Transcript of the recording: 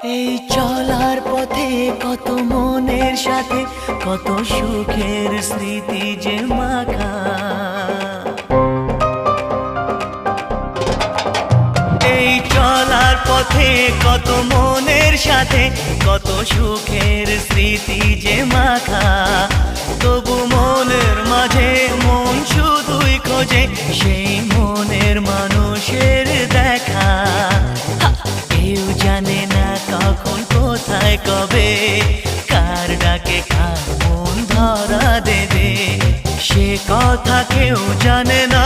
এই চলার পথে কত মনের সাথে কত সুখের স্মৃতি যে মাখা। এই চলার পথে কত মনের সাথে কত সুখের স্মৃতি যে মাখা। তবু মনের মাঝে মন শুধুই খোঁজে সেই মনের মানুষের দেখা। কেউ জানে না কখন কোথায় কবে কার ডাকে কার মন ধরা দেবে, সে কথা কেউ জানে না।